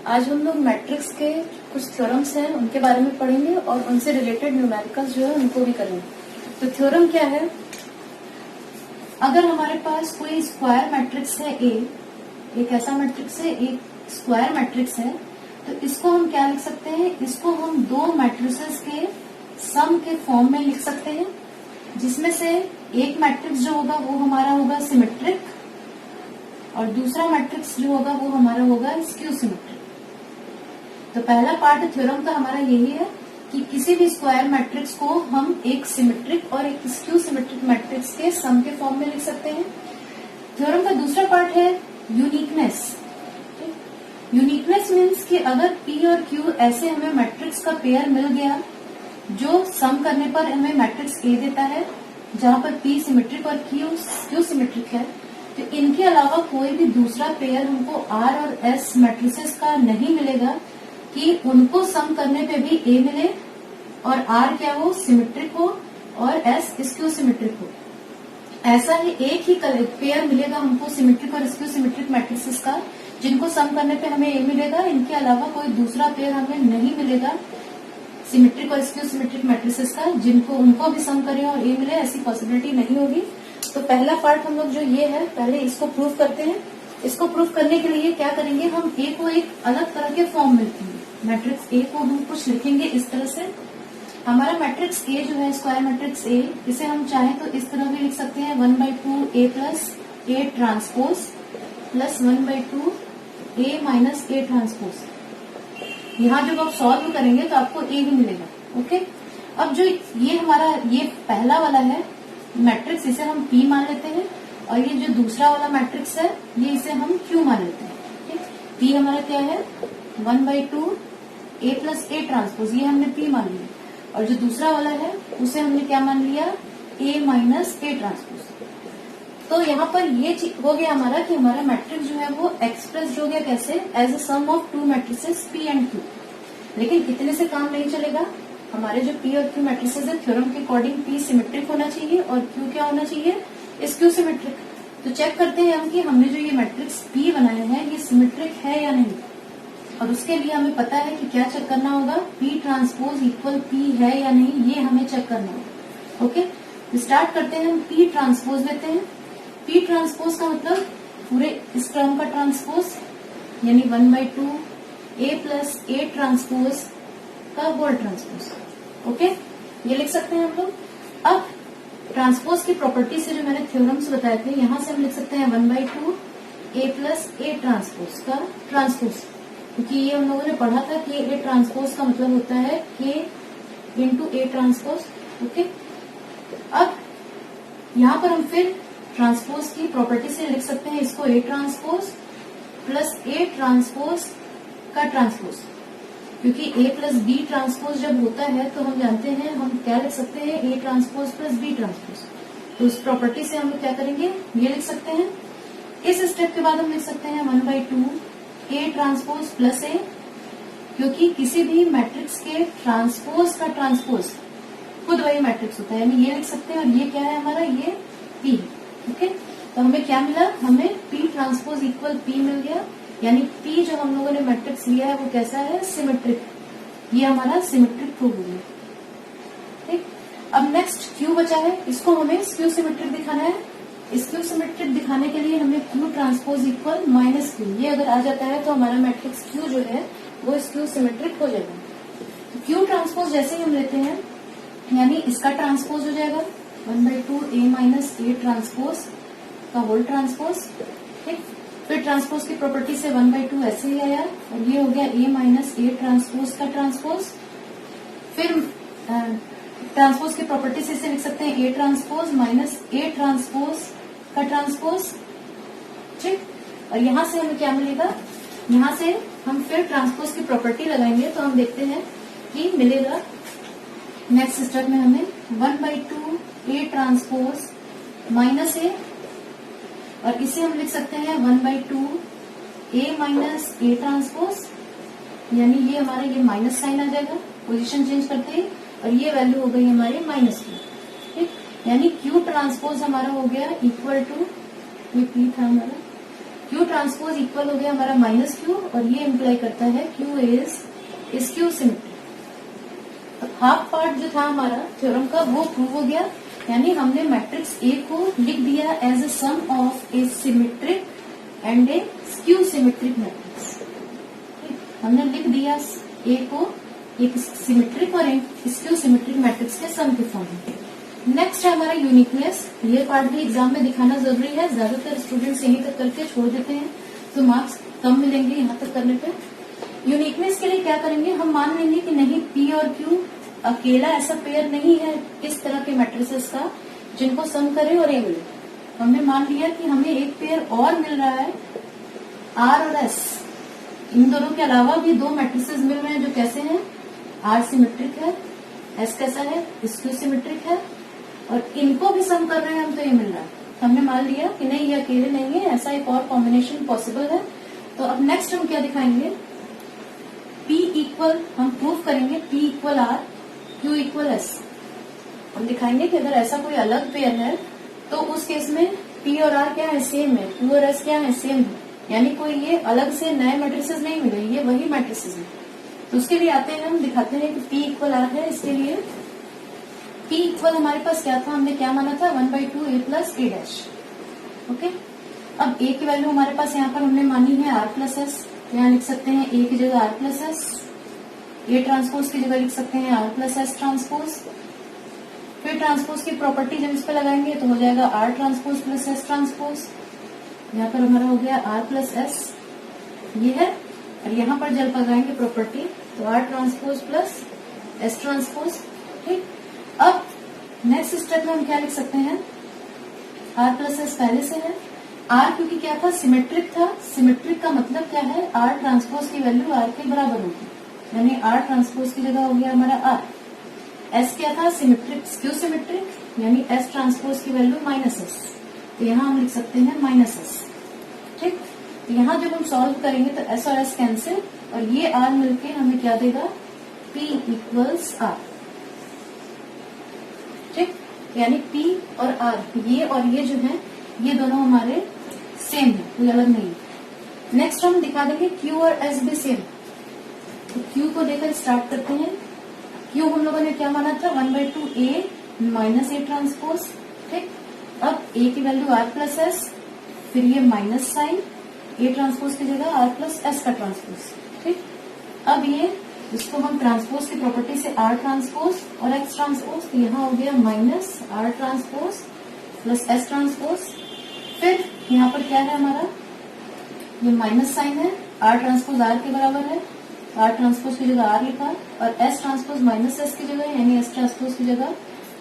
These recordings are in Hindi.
आज हम लोग मैट्रिक्स के कुछ थ्योरम्स हैं उनके बारे में पढ़ेंगे और उनसे रिलेटेड न्यूमेरिकल्स जो है उनको भी करेंगे। तो थ्योरम क्या है, अगर हमारे पास कोई स्क्वायर मैट्रिक्स है ए, एक ऐसा मैट्रिक्स है, एक स्क्वायर मैट्रिक्स है, तो इसको हम क्या लिख सकते हैं, इसको हम दो मैट्रिसेस के सम के फॉर्म में लिख सकते हैं, जिसमें से एक मैट्रिक्स जो होगा वो हमारा होगा सिमेट्रिक और दूसरा मैट्रिक्स जो होगा वो हमारा होगा स्क्यू सिमेट्रिक। तो पहला पार्ट थ्योरम का हमारा यही है कि किसी भी स्क्वायर मैट्रिक्स को हम एक सिमेट्रिक और एक स्क्यू सिमेट्रिक मैट्रिक्स के सम के फॉर्म में लिख सकते हैं। थ्योरम का दूसरा पार्ट है यूनिकनेस। यूनिकनेस मीन्स कि अगर P और Q ऐसे हमें मैट्रिक्स का पेयर मिल गया जो सम करने पर हमें मैट्रिक्स A देता है, जहां पर P सिमेट्रिक और Q सिमेट्रिक है, तो इनके अलावा कोई भी दूसरा पेयर हमको R और S मैट्रिसेस का नहीं मिलेगा कि उनको सम करने पे भी A मिले और R क्या हो, सिमेट्रिक हो और S स्क्यू सिमेट्रिक हो। ऐसा ही एक ही पेयर मिलेगा हमको सिमेट्रिक और स्क्यू सिमेट्रिक मैट्रिसेस का, जिनको सम करने पे हमें A मिलेगा। इनके अलावा कोई दूसरा पेयर हमें नहीं मिलेगा सिमेट्रिक और स्क्यू सिमेट्रिक मैट्रिसेस का, जिनको उनको भी सम करें और A मिले, ऐसी पॉसिबिलिटी नहीं होगी। तो पहला पार्ट हम लोग जो ये है, पहले इसको प्रूव करते हैं। इसको प्रूव करने के लिए क्या करेंगे, हम A को एक अलग तरह के फॉर्म में लिखेंगे। मैट्रिक्स A को हम कुछ लिखेंगे इस तरह से। हमारा मैट्रिक्स A जो है, स्क्वायर मैट्रिक्स A, इसे हम चाहें तो इस तरह भी लिख सकते हैं 1/2 A plus A transpose plus 1/2 A minus A transpose. यहाँ जब आप सॉल्व करेंगे तो आपको A ही मिलेगा। ओके, अब जो ये हमारा ये पहला वाला है मैट्रिक्स, इसे हम P मान लेते हैं, और ये जो दूसरा वाला मैट्रिक्स है ये इसे हम Q मान लेते हैं। ठीक, P हमारा क्या है 1/2 A प्लस A ट्रांसपोज, ये हमने P मान लिया, और जो दूसरा वाला है उसे हमने क्या मान लिया, A माइनस A ट्रांसपोज। तो यहाँ पर ये हो गया हमारा कि हमारा मैट्रिक्स जो है वो एक्सप्रेस हो गया कैसे, as a sum of two matrices P and Q। लेकिन इतने से काम नहीं चलेगा, हमारे जो P और Q मैट्रिसेस है, थ्योरम के अकॉर्डिंग P सिमेट्रिक होना चाहिए और Q क्या होना चाहिए, स्क्यू सिमेट्रिक। तो चेक करते हैं हम कि हमने जो ये मैट्रिक्स P बनाया है ये सिमेट्रिक है या नहीं, और उसके लिए हमें पता है कि क्या चेक करना होगा, P ट्रांसपोज इक्वल P है या नहीं, ये हमें चेक करना होगा। ओके, स्टार्ट करते हैं, हम P ट्रांसपोज लेते हैं। P ट्रांसपोज का मतलब पूरे इस टर्म का ट्रांसपोज, यानी 1/2 A प्लस A ट्रांसपोज का होल ट्रांसपोज। ओके, ये लिख सकते हैं हम लोग। अब ट्रांसपोज की प्रॉपर्टी से जो मैंने थ्योरम्स बताए थे, यहां से हम लिख सकते हैं 1/2 A प्लस A ट्रांसपोज का ट्रांसपोज, क्योंकि ये हम लोगों ने पढ़ा था कि A ट्रांसपोज का मतलब होता है K into A transpose. Okay, अब यहाँ पर हम फिर ट्रांसपोज की प्रॉपर्टी से लिख सकते हैं इसको A transpose plus A transpose का ट्रांसपोज, क्योंकि A प्लस B ट्रांसपोज जब होता है तो हम जानते हैं हम क्या लिख सकते हैं, A transpose plus B transpose. तो उस प्रॉपर्टी से हम लोग क्या करेंगे, ये लिख सकते हैं। इस स्टेप के बाद हम लिख सकते हैं 1/2 A ट्रांसपोज प्लस A, क्योंकि किसी भी मैट्रिक्स के ट्रांसपोज का ट्रांसपोज खुद वही मैट्रिक्स होता है, यानी ये लिख सकते हैं, और ये क्या है हमारा, ये P। ओके, तो हमें क्या मिला, हमें P ट्रांसपोज इक्वल P मिल गया, यानी P जो हम लोगों ने मैट्रिक्स लिया है वो कैसा है, सिमेट्रिक। ये हमारा सिमेट्रिक प्रूव हो गया। ठीक, अब नेक्स्ट Q बचा है, इसको हमें स्क्यू सिमेट्रिक दिखाना है। स्क्यू सिमेट्रिक दिखाने के लिए हमें Q transpose equal minus Q, ये अगर आ जाता है तो हमारा मैट्रिक्स Q जो है वो स्क्यू सिमेट्रिक हो जाएगा। Q ट्रांसपोज जैसे ही हम लेते हैं, यानी इसका ट्रांसपोज हो जाएगा 1/2 A माइनस A ट्रांसपोज का होल ट्रांसपोज। ठीक, फिर ट्रांसपोज की प्रॉपर्टी से 1/2 ऐसे ही आया, और ये हो गया A माइनस A ट्रांसपोज का ट्रांसपोज। फिर ट्रांसपोज की प्रॉपर्टी से इसे लिख सकते हैं A transpose minus A transpose का ट्रांसपोज। ठीक, और यहाँ से हमें क्या मिलेगा, यहाँ से हम फिर ट्रांसपोज की प्रॉपर्टी लगाएंगे तो हम देखते हैं कि मिलेगा नेक्स्ट स्टेप में हमें 1/2 A ट्रांसपोज माइनस A, और इसे हम लिख सकते हैं 1/2 A माइनस A ट्रांसपोज, यानी ये हमारा ये माइनस साइन आ जाएगा पोजीशन चेंज करते ही, और ये वैल्यू हो गई हमारी -2। ठीक, यानी Q ट्रांसपोज हमारा हो गया इक्वल टू, ये P था हमारा, क्यू ट्रांसपोज इक्वल हो गया हमारा माइनस क्यू, और ये इम्प्लाई करता है Q is Q symmetric. Half part जो था हमारा थ्योरम का वो प्रूव हो गया, यानी हमने मैट्रिक्स ए को लिख दिया as a sum of a symmetric and a skew symmetric matrix. हमने लिख दिया ए को एक सिमेट्रिक और एक स्क्यू सिमेट्रिक मैट्रिक्स के सम के फॉर्म में। नेक्स्ट है हमारा यूनिकनेस। ये पार्ट भी एग्जाम में दिखाना जरूरी है, ज्यादातर स्टूडेंट्स यहीं तक करके छोड़ देते हैं तो मार्क्स कम मिलेंगे यहाँ तक करने पे। यूनिकनेस के लिए क्या करेंगे, हम मान लेंगे कि नहीं पी और क्यू अकेला ऐसा पेयर नहीं है इस तरह के मैट्रिसेस का जिनको सम करे और ए मिले। हमने मान लिया कि हमें एक पेयर और मिल रहा है आर और एस। इन दोनों के अलावा भी दो मैट्रिसेस मिल रहे हैं जो कैसे हैं, आर सिमेट्रिक है, एस कैसा है, स्क्यू सिमेट्रिक है, और इनको भी सम कर रहे हैं हम तो ये मिल रहा है। हमने मान लिया कि नहीं ये अकेले नहीं है, ऐसा एक और कॉम्बिनेशन पॉसिबल है। तो अब नेक्स्ट हम क्या दिखाएंगे, P इक्वल हम प्रूव करेंगे P equal R, Q equal S. हम दिखाएंगे कि अगर ऐसा कोई अलग पेयर है तो उस केस में P और R क्या है, सेम है, Q और S क्या है, सेम है, यानी कोई ये अलग से नए मैट्रिसेस नहीं मिले, ये वही मैट्रिसेस है। तो उसके लिए आते हैं हम दिखाते हैं कि P इक्वल आर है। इसके लिए P इक्वल हमारे पास क्या था, हमने क्या माना था 1/2 a plus a dash. Okay, अब a की वैल्यू हमारे पास यहाँ पर हमने मानी है r प्लस एस, यहाँ लिख सकते हैं a की जगह r plus S, a transpose की जगह लिख सकते हैं r प्लस एस ट्रांसपोज। फिर ट्रांसपोज की प्रॉपर्टी जब इस पे लगाएंगे तो हो जाएगा r transpose plus S transpose. यहाँ पर हमारा हो गया r प्लस एस ये है, और यहाँ पर जब लगाएंगे प्रॉपर्टी तो r transpose plus S transpose. ठीक, अब नेक्स्ट स्टेप में हम क्या लिख सकते हैं, r प्लस एस पहले से है, r क्योंकि क्या था सिमेट्रिक था, सिमेट्रिक का मतलब क्या है r ट्रांसपोज की वैल्यू r के बराबर होगी, यानी r ट्रांसपोज की जगह हो गया हमारा r। s क्या था सिमेट्रिक स्क्यू सिमेट्रिक, यानी s ट्रांसपोज की वैल्यू माइनस एस, तो यहाँ हम लिख सकते हैं माइनस एस। ठीक, तो यहाँ जब हम सॉल्व करेंगे तो s और s कैंसिल, और ये r मिलके हमें क्या देगा P इक्वल्स r। ठीक, यानी P और R ये और ये जो है ये दोनों हमारे सेम है, कोई अलग नहीं है। नेक्स्ट हम दिखा देंगे Q और S भी सेम। तो Q को देकर स्टार्ट करते हैं। Q हम लोगों ने क्या माना था 1/2 a माइनस a ट्रांसपोज। ठीक, अब a की वैल्यू r प्लस एस, फिर ये माइनस साइन a ट्रांसपोज की जगह r प्लस एस का ट्रांसपोज। ठीक, अब ये इसको हम ट्रांसपोज की प्रॉपर्टी से r ट्रांसपोज और x ट्रांसपोज, तो यहाँ हो गया minus r transpose plus s transpose. फिर यहाँ पर क्या है हमारा, ये माइनस साइन है, r ट्रांसपोज r के बराबर है, r ट्रांसपोज की जगह r लिखा, और s ट्रांसपोज माइनस s की जगह, यानी s ट्रांसपोज की जगह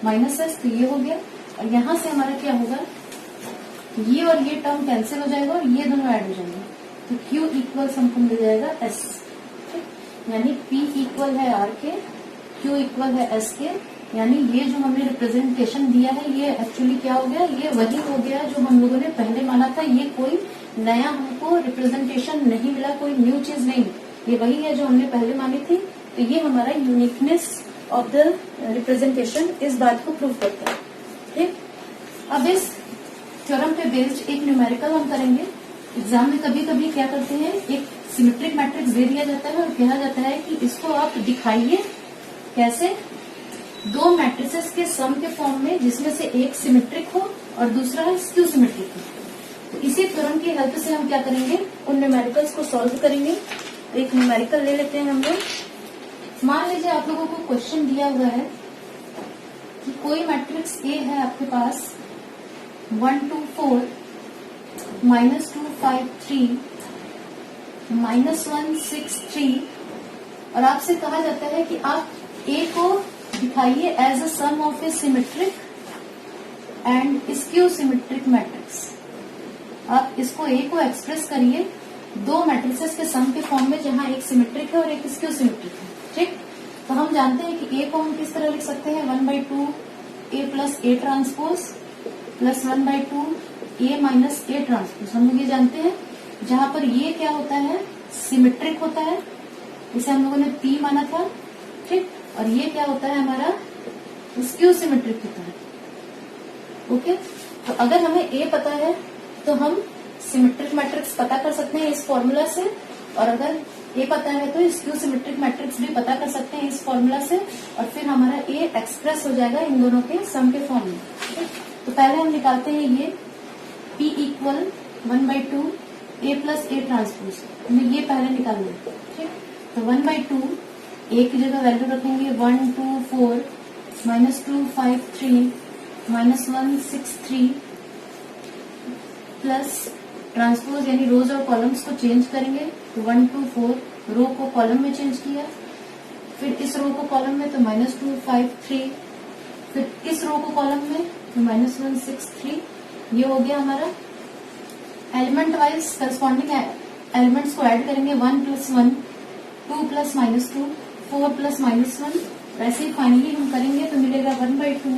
माइनस s, तो ये हो गया। और यहाँ से हमारा क्या होगा, ये और ये टर्म कैंसिल हो जाएगा और ये दोनों ऐड हो जाएंगे, तो Q इक्वल हमको मिल जाएगा S। यानी P इक्वल है R के, Q इक्वल है S के, यानी ये जो हमने रिप्रेजेंटेशन दिया है ये एक्चुअली क्या हो गया, ये वही हो गया जो हम लोगों ने पहले माना था। ये कोई नया हमको रिप्रेजेंटेशन नहीं मिला, कोई न्यू चीज नहीं, ये वही है जो हमने पहले मानी थी। तो ये हमारा यूनिकनेस ऑफ द रिप्रेजेंटेशन इस बात को प्रूव करता है। ठीक, अब इस थ्योरम पे बेस्ड एक न्यूमेरिकल हम करेंगे। एग्जाम में कभी कभी क्या करते हैं, एक सिमेट्रिक मैट्रिक्स दे दिया जाता है और कहा जाता है कि इसको आप दिखाइए कैसे, दो मैट्रिसेस के सम के फॉर्म में जिसमें से एक सिमेट्रिक हो और दूसरा है स्क्यू सिमेट्रिक हो। तो इसी थ्योरम की हेल्प से हम क्या करेंगे, उन न्यूमेरिकल्स को सॉल्व करेंगे। तो एक न्यूमेरिकल ले लेते हैं हम लोग। मान लीजिए आप लोगों को क्वेश्चन दिया हुआ है कि कोई मैट्रिक्स ए है आपके पास 1 2 4 -2 5 3 -1 6 3, और आपसे कहा जाता है कि आप ए को दिखाइए as a sum of a symmetric and skew symmetric matrix. आप इसको ए को एक्सप्रेस करिए दो मैट्रिसेस के सम के फॉर्म में जहां एक सिमेट्रिक है और एक स्क्यू सिमेट्रिक है। ठीक, तो हम जानते हैं कि ए को हम किस तरह लिख सकते हैं 1/2 a plus a transpose plus 1/2 a minus a transpose. हम लोग ये जानते हैं, जहां पर ये क्या होता है सिमेट्रिक होता है, इसे हम लोगों ने P माना था। ठीक, और ये क्या होता है हमारा स्क्यू सिमेट्रिक होता है। ओके, तो अगर हमें A पता है तो हम सिमेट्रिक मैट्रिक्स पता कर सकते हैं इस फॉर्मूला से, और अगर ए पता है तो स्क्यू सिमेट्रिक मैट्रिक्स भी पता कर सकते हैं इस फॉर्मूला से, और फिर हमारा ए एक्सप्रेस हो जाएगा इन दोनों के सम के फॉर्म में। तो पहले हम निकालते हैं ये P equal 1/2 A plus A transpose, हमें ये पहले निकालना है। ठीक, तो 1/2 A की जगह वैल्यू रखेंगे 1 2 4 -2 5 3 -1 6 3 प्लस ट्रांसपोज यानी रोज और कॉलम्स को चेंज करेंगे, तो 1 2 4 रो को कॉलम में चेंज किया, फिर इस रो को कॉलम में तो -2 5 3, फिर इस रो को कॉलम में तो -1 6 3। ये हो गया हमारा एलिमेंट वाइज करस्पॉन्डिंग एलिमेंट्स को ऐड करेंगे 1 + 1 2 + -2 4 + -1, वैसे ही फाइनली हम करेंगे तो मिलेगा 1/2।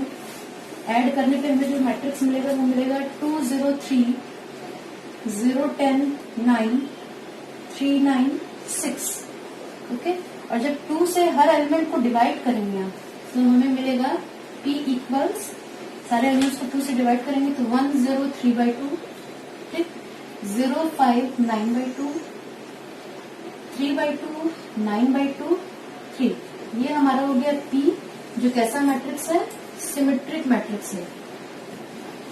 ऐड करने पे हमें जो मैट्रिक्स मिलेगा वो मिलेगा 2 0 3 0 10 9 3 9 6। ओके, और जब 2 से हर एलिमेंट को डिवाइड करेंगे आप तो हमें मिलेगा P इक्वल्स, सारे एलिमेंट्स को 2 से डिवाइड करेंगे तो 1 0 3/2, ठीक, 0 5 9/2, 3/2 9/2 3। ये हमारा हो गया P, जो कैसा मैट्रिक्स है, सिमेट्रिक मैट्रिक्स है।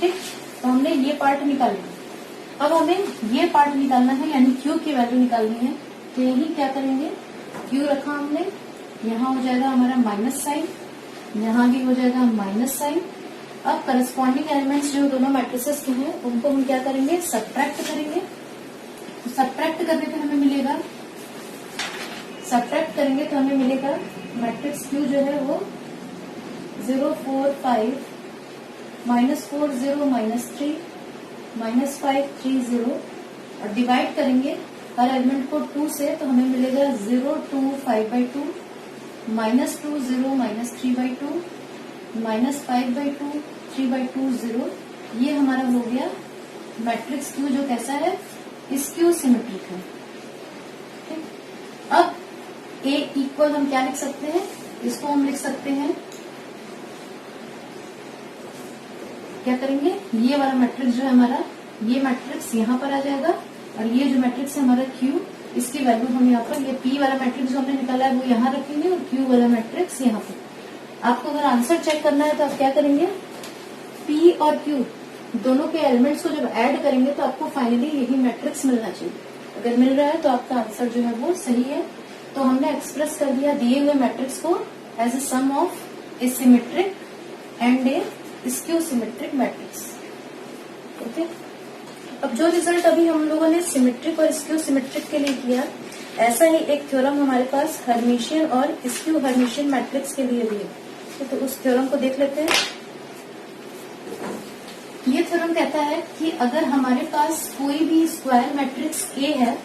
ठीक, तो हमने ये पार्ट निकाल लिया। अब हमें ये पार्ट निकालना है, यानी Q की वैल्यू निकालनी है। तो यही क्या करेंगे, Q रखा हमने, यहाँ हो जाएगा हमारा माइनस साइन, यहाँ भी हो जाएगा माइनस साइन। अब करस्पॉन्डिंग एलिमेंट्स जो दोनों मैट्रिसेस के हैं उनको हम क्या करेंगे, सब्ट्रैक्ट करेंगे। तो सब्ट्रैक्ट करने पे हमें मिलेगा, सब्ट्रैक्ट करेंगे तो हमें मिलेगा मैट्रिक्स Q जो है वो 0 4 5 -4 0 -3 -5 3 0, और डिवाइड करेंगे हर एलिमेंट को 2 से तो हमें मिलेगा 0 2 5/2 -2 0 -3/2 -5/2 3/2 0। ये हमारा हो गया मैट्रिक्स Q, जो कैसा है, स्क्यू सिमेट्रिक है। ठीक, अब A इक्वल हम क्या लिख सकते हैं, इसको हम लिख सकते हैं, क्या करेंगे, ये वाला मैट्रिक्स जो है हमारा, ये मैट्रिक्स यहाँ पर आ जाएगा, और ये जो मैट्रिक्स है हमारा Q, इसकी वैल्यू हम यहाँ पर, ये P वाला मैट्रिक्स जो हमने निकाला है वो यहाँ रखेंगे, और Q वाला मैट्रिक्स यहाँ पर। आपको अगर आंसर चेक करना है तो आप क्या करेंगे, P और Q दोनों के एलिमेंट्स को जब ऐड करेंगे तो आपको फाइनली यही मैट्रिक्स मिलना चाहिए। अगर मिल रहा है तो आपका आंसर जो है वो सही है। तो हमने एक्सप्रेस कर दिया दिए हुए मैट्रिक्स को as a sum of a symmetric and a skew symmetric matrix. Okay, अब जो रिजल्ट अभी हम लोगों ने सिमेट्रिक और स्क्यू सिमेट्रिक के लिए किया, ऐसा ही एक थ्योरम हमारे पास हर्मिशियन और स्क्यू हर्मिशियन मैट्रिक्स के लिए भी है। तो उस थ्योरम को देख लेते हैं। ये थ्योरम कहता है कि अगर हमारे पास कोई भी स्क्वायर मैट्रिक्स A है,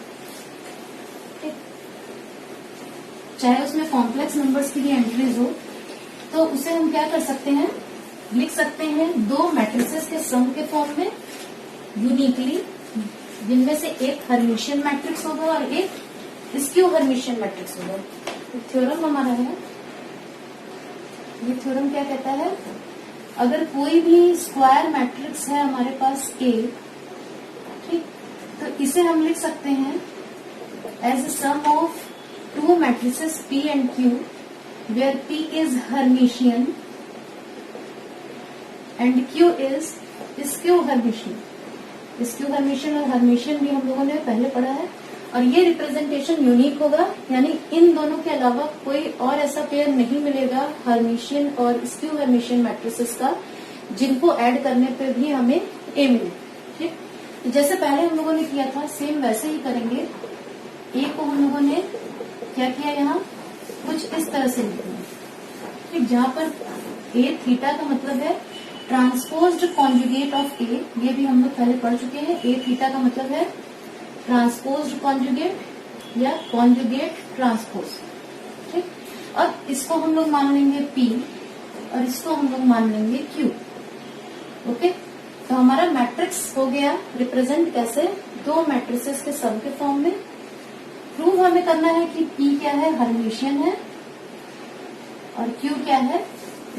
चाहे उसमें कॉम्प्लेक्स नंबर्स की भी एंट्रीज हो, तो उसे हम क्या कर सकते हैं, लिख सकते हैं दो मैट्रिसेस के सम के फॉर्म में यूनिकली, जिनमें से एक हर्मिशियन मैट्रिक्स होगा और एक स्क्यू हर्मिशियन मैट्रिक्स होगा। तो थ्योरम हमारा है, ये थ्योरम क्या कहता है, अगर कोई भी स्क्वायर मैट्रिक्स है हमारे पास A, ठीक, तो इसे हम लिख सकते हैं as a sum of two matrices P and Q, where P is Hermitian and Q is skew Hermitian। Skew Hermitian और हर्मिशियन भी हम लोगों ने पहले पढ़ा है, और ये रिप्रेजेंटेशन यूनिक होगा, यानी इन दोनों के अलावा कोई और ऐसा पेयर नहीं मिलेगा हर्मिशियन और स्क्यू हर्मिशियन मैट्रिसेस का जिनको ऐड करने पे भी हमें A मिले। ठीक, जैसे पहले हम लोगों ने किया था सेम वैसे ही करेंगे। A को हम लोगों ने क्या किया, यहाँ कुछ इस तरह से लिखना है, ठीक, जहाँ पर A थीटा का मतलब है ट्रांसपोज्ड कॉन्जुगेट ऑफ A, ये भी हम लोग पहले पढ़ चुके हैं। A थीटा का मतलब है ट्रांसपोज्ड कॉन्जुगेट या कॉन्जुगेट ट्रांसपोज। ठीक, अब इसको हम लोग मान लेंगे P और इसको हम लोग मान लेंगे Q। ओके, तो हमारा मैट्रिक्स हो गया रिप्रेजेंट कैसे, दो मैट्रिसेस के सम के फॉर्म में। प्रूव हमें करना है कि P क्या है, हर्मिशियन है, और Q क्या है,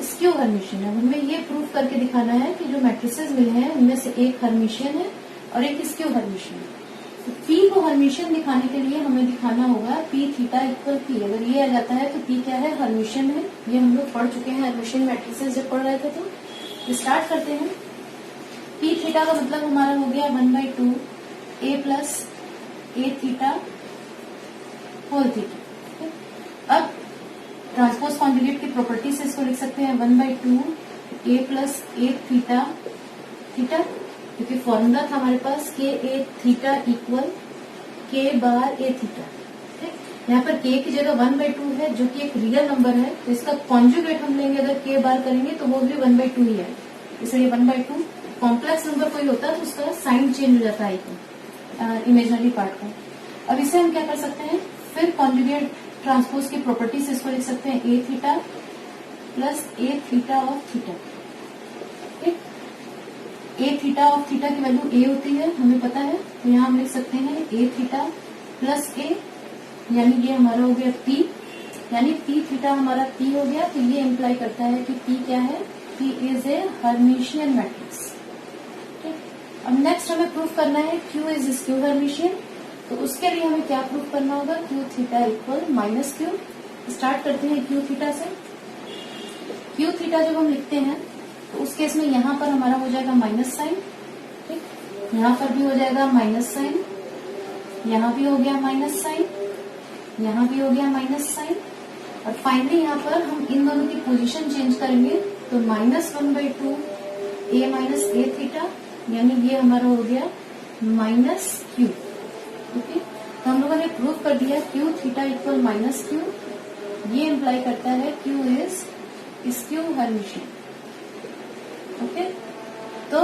स्क्यू हर्मिशियन है। हमें ये प्रूव करके दिखाना है कि जो मैट्रिसेस मिले हैं उनमें से एक हर्मिशियन है और एक स्क्यू हर्मिशियन। तो P को हर्मिशियन दिखाने के लिए हमें दिखाना होगा P थीटा इक्वल P। अगर ये आ जाता है तो P क्या है, हर्मिशियन है। ये हम लोग पढ़ चुके हैं हर्मिशियन मैट्रिसेस जब पढ़ रहे थे। तो स्टार्ट करते हैं। P थीटा का मतलब हमारा हो गया 1/2 A plus A theta whole theta. अब ट्रांसपोज कॉन्जुगेट की प्रॉपर्टी से इसको लिख सकते हैं 1/2 A plus A theta theta, क्योंकि फॉर्मूला था हमारे पास के ए थीटा इक्वल के बार ए थीटा। ठीक, यहाँ पर के की जगह 1/2 है जो कि एक रियल नंबर है, तो इसका कॉन्जुगेट हम लेंगे अगर के बार करेंगे तो वो भी 1/2 ही है, इसलिए 1/2। कॉम्प्लेक्स नंबर कोई होता है तो उसका साइन चेंज हो जाता है इमेजनरी पार्ट का। अब इसे हम क्या कर सकते हैं, फिर कॉन्जुगेट ट्रांसपोज की प्रॉपर्टी से इसको लिख सकते हैं A theta plus A theta of theta. ठीक, ए थीटा ऑफ थीटा की वैल्यू ए होती है हमें पता है, तो यहाँ हम लिख सकते हैं ए थीटा प्लस ए, यानी ये हमारा हो गया पी, यानी पी थीटा हमारा पी हो गया। तो ये इम्प्लाई करता है कि पी क्या है, P is a Hermitian matrix. ठीक, अब नेक्स्ट हमें प्रूफ करना है क्यू इज स्क्यू हर्मिशियन। तो उसके लिए हमें क्या प्रूफ करना होगा, Q theta equal minus Q. Start करते हैं क्यू थीटा से। क्यू थीटा जब हम लिखते हैं तो उस केस में यहाँ पर हमारा हो जाएगा माइनस साइन। ठीक, यहाँ पर भी हो जाएगा माइनस साइन, यहाँ भी हो गया माइनस साइन, यहाँ भी हो गया माइनस साइन, और फाइनली यहाँ पर हम इन दोनों की पोजीशन चेंज करेंगे तो -1/2 a माइनस ए थीटा, यानी ये हमारा हो गया माइनस क्यू। ओके, तो हम लोगों ने प्रूव कर दिया Q theta equal minus Q. ये इम्प्लाई करता है Q is skew Hermitian. Okay, तो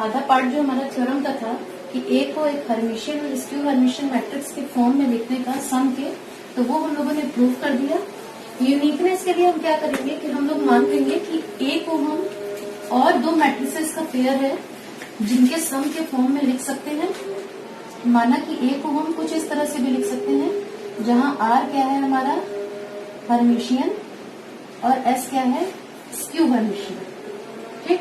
आधा पार्ट जो हमारा थ्योरम का था कि ए को एक हर्मिशियन और स्क्यू हर्मिशियन मैट्रिक्स के फॉर्म में लिखने का सम के, तो वो हम लोगों ने प्रूव कर दिया। यूनिकनेस के लिए हम क्या करेंगे कि हम लोग मान लेंगे कि ए को हम और दो मैट्रिसेस का पेयर है जिनके सम के फॉर्म में लिख सकते हैं। माना कि ए को हम कुछ इस तरह से भी लिख सकते हैं जहां आर क्या है हमारा हर्मिशियन और एस क्या है स्क्यू हर्मिशियन। ठीक,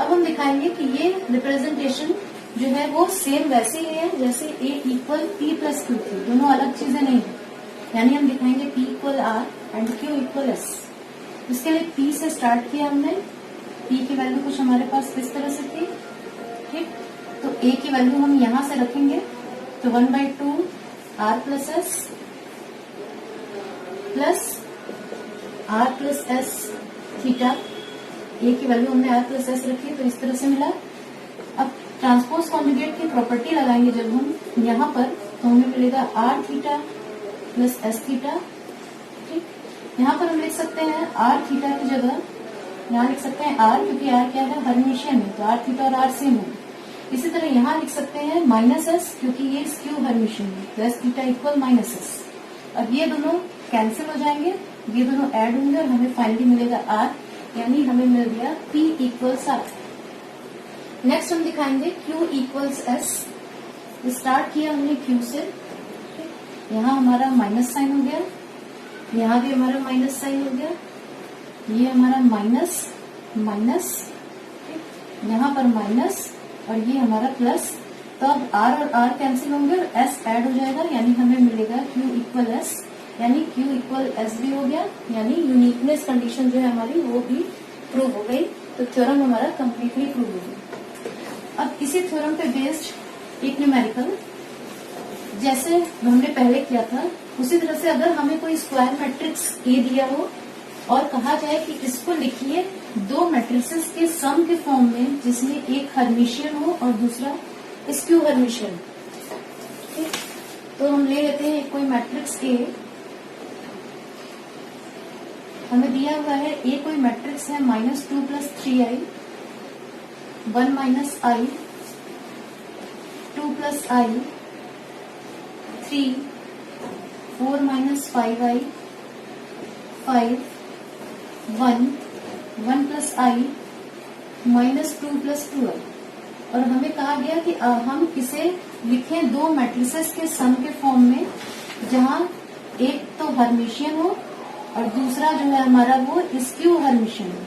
अब हम दिखाएंगे कि ये रिप्रेजेंटेशन जो है वो सेम वैसे ही है जैसे A equal P plus Q थी, दोनों अलग चीजें नहीं है। यानी हम दिखाएंगे P equal R and Q equal S. इसके लिए पी से स्टार्ट किया हमने, पी की वैल्यू कुछ हमारे पास इस तरह से थी। ठीक, तो ए की वैल्यू हम यहां से रखेंगे तो 1/2 आर प्लस एस थीटा। ए की वैल्यू हमने आर प्लस एस रखी तो इस तरह से मिला। अब ट्रांसपोज कॉन्जुगेट की प्रॉपर्टी लगाएंगे जब हम यहाँ पर, तो हमें मिलेगा R theta plus S theta. ठीक, यहाँ पर हम लिख सकते हैं आर थीटा की जगह यहाँ लिख सकते हैं आर, क्योंकि आर क्या है हर्मिशियन है, तो आर थीटा और आर सेम है। इसी तरह यहाँ लिख सकते हैं माइनस एस, क्योंकि ये स्क्यू हर्मिशियन है, तो S theta equal minus S. अब ये दोनों कैंसिल हो जाएंगे, ये दोनों ऐड होंगे और हमें फाइनली मिलेगा आर, यानी हमें मिल गया P इक्वल्स आर। नेक्स्ट हम दिखाएंगे Q इक्वल्स एस। स्टार्ट किया हमने Q से, यहाँ हमारा माइनस साइन हो गया, यहाँ भी हमारा माइनस साइन हो गया, ये हमारा माइनस माइनस, यहाँ पर माइनस और ये हमारा प्लस। तो अब R और R कैंसिल होंगे और S ऐड हो जाएगा, यानी हमें मिलेगा Q इक्वल S, यानी Q इक्वल S भी हो गया, यानी यूनिकनेस कंडीशन जो है हमारी वो भी प्रूव हो गई। तो थ्योरम हमारा कंप्लीटली प्रूव हो गया। अब इसी थ्योरम पे बेस्ड एक न्यूमेरिकल जैसे हमने पहले किया था उसी तरह से अगर हमें कोई स्क्वायर मैट्रिक्स ए दिया हो और कहा जाए कि इसको लिखिए दो मैट्रिसेस के सम के फॉर्म में जिसमें एक हर्मिशियन हो और दूसरा स्क्यू हर्मिशियन। ठीक, तो हम ले लेते हैं कोई मैट्रिक्स ए, हमें दिया हुआ है ए कोई मैट्रिक्स है -2 + 3i, 1 - i, 2 + i, 3, 4 - 5i, 5, 1, 1 + i, -2 + 2i। और हमें कहा गया कि हम इसे लिखें दो मैट्रिसेस के सम के फॉर्म में जहां एक तो हर्मिशियन हो और दूसरा जो है हमारा वो स्क्यू हर्मिशियन हो।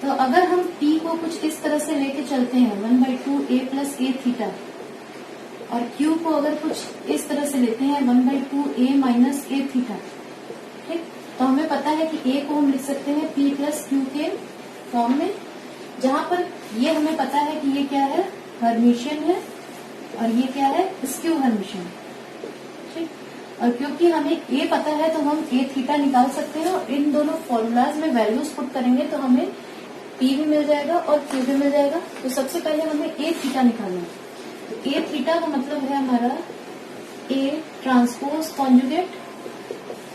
तो अगर हम P को कुछ इस तरह से लेके चलते हैं 1/2 a प्लस a थीटा, और Q को अगर कुछ इस तरह से लेते हैं 1/2 a माइनस a थीटा, ठीक, तो हमें पता है कि a को हम लिख सकते हैं P प्लस Q के फॉर्म में, जहां पर ये हमें पता है कि ये क्या है, हर्मिशियन है, और ये क्या है, स्क्यू हर्मिशियन, ठीक। और क्योंकि हमें a पता है तो हम a थीटा निकाल सकते हैं, और इन दोनों फॉर्मूलाज में वैल्यूज पुट करेंगे तो हमें p भी मिल जाएगा और q भी मिल जाएगा। तो सबसे पहले हमें a थीटा निकालना है। तो a थीटा का मतलब है हमारा a ट्रांसपोज कॉन्जुगेट।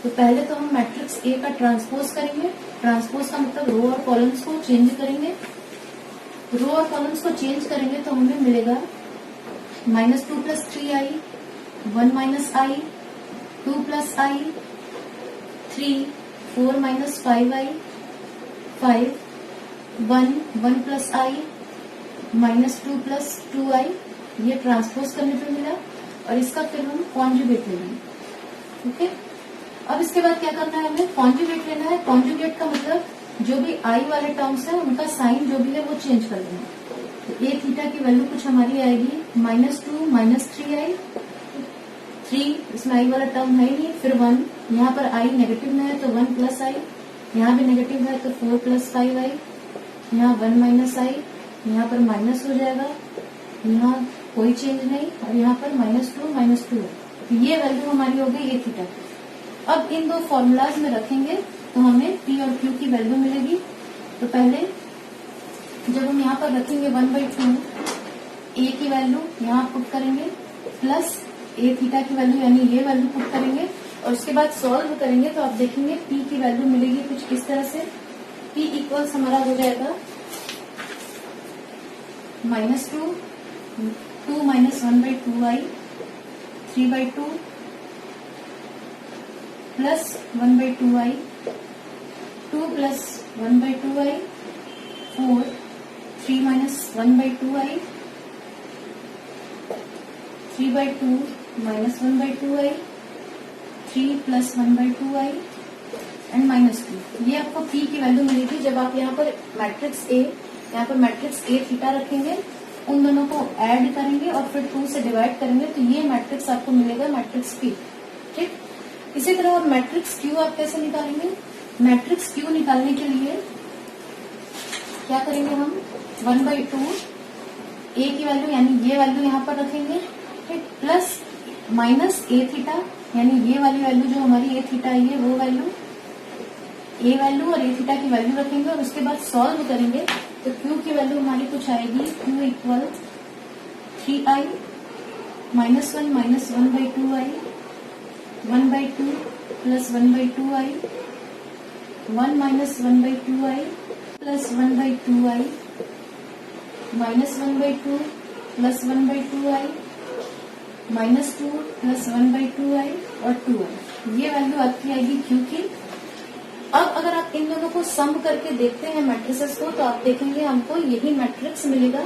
तो पहले तो हम मैट्रिक्स A का ट्रांसपोज करेंगे। ट्रांसपोज का मतलब रो और कॉलम्स को चेंज करेंगे। रो और कॉलम्स को चेंज करेंगे तो हमें मिलेगा -2 + 3i, 1 - i, 2 + i, 3, 4 - 5i, 5, 1, 1 + i, -2 + 2i, ये ट्रांसपोज करने पे मिला, और इसका फिर हम कॉन्जुगेट लेंगे। ओके, अब इसके बाद क्या करना है, हमें कॉन्जुगेट लेना है। कॉन्जुगेट का मतलब जो भी आई वाले टर्म्स है उनका साइन जो भी है वो चेंज कर देना। तो ए थीटा की वैल्यू कुछ हमारी आएगी -2 - 3i, 3 इसमें आई वाला टर्म है ही नहीं, फिर 1, यहाँ पर आई नेगेटिव में है तो 1 + i, यहाँ भी नेगेटिव है तो 4 + 5i, यहाँ 1 - i, यहाँ पर माइनस हो जाएगा, यहाँ कोई चेंज नहीं, और यहाँ पर -2 - 2 है। तो ये वैल्यू हमारी हो गई ए थीटा की। अब इन दो फॉर्मूलाज में रखेंगे तो हमें P और Q की वैल्यू मिलेगी। तो पहले जब हम यहाँ पर रखेंगे 1/2 a की वैल्यू यहाँ पुट करेंगे, प्लस a थीटा की वैल्यू यानी ये वैल्यू पुट करेंगे, और उसके बाद सॉल्व करेंगे तो आप देखेंगे P की वैल्यू मिलेगी कुछ इस तरह से। P इक्वल्स हमारा हो जाएगा -2, 2 - 1/2i, 3/2 plus 1/2i, 2 + 1/2i, 4, 3 - 1/2i, 3/2 - 1/2i, 3 + 1/2i and -2। ये आपको P की वैल्यू मिलेगी जब आप यहाँ पर मैट्रिक्स A, यहाँ पर मैट्रिक्स A थीटा रखेंगे, उन दोनों को ऐड करेंगे और फिर 2 से डिवाइड करेंगे, तो ये मैट्रिक्स आपको मिलेगा मैट्रिक्स P, ठीक। इसी तरह अब मैट्रिक्स Q आप कैसे निकालेंगे। मैट्रिक्स Q निकालने के लिए क्या करेंगे, हम 1/2 a की वैल्यू यानी ये वैल्यू यहाँ पर रखेंगे, ठीक, प्लस -a थीटा यानी ये वाली वैल्यू जो हमारी a थीटा आई है वो वैल्यू, a वैल्यू और a थीटा की वैल्यू रखेंगे, और उसके बाद सॉल्व करेंगे तो Q की वैल्यू हमारी कुछ आएगी, Q = 3i - 1 - 1/2i, 1/2 + 1/2i, 1 - 1/2i plus 1/2i, -1/2 + 1/2i, -2 + 1/2i और 2i। ये वैल्यू आपकी आएगी Q की। अब अगर आप इन दोनों को सम करके देखते हैं मैट्रिसेस को, तो आप देखेंगे हमको यही मैट्रिक्स मिलेगा,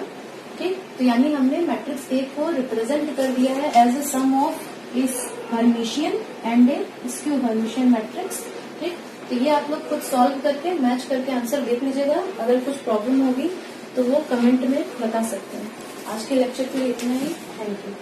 ठीक। तो यानी हमने मैट्रिक्स A को रिप्रेजेंट कर दिया है एज ए सम ऑफ इस Hermitian and a skew Hermitian matrix, ठीक। तो ये आप लोग खुद सॉल्व करके मैच करके आंसर देख लीजिएगा। अगर कुछ प्रॉब्लम होगी तो वो कमेंट में बता सकते हैं। आज के लेक्चर के लिए इतना ही। Thank you.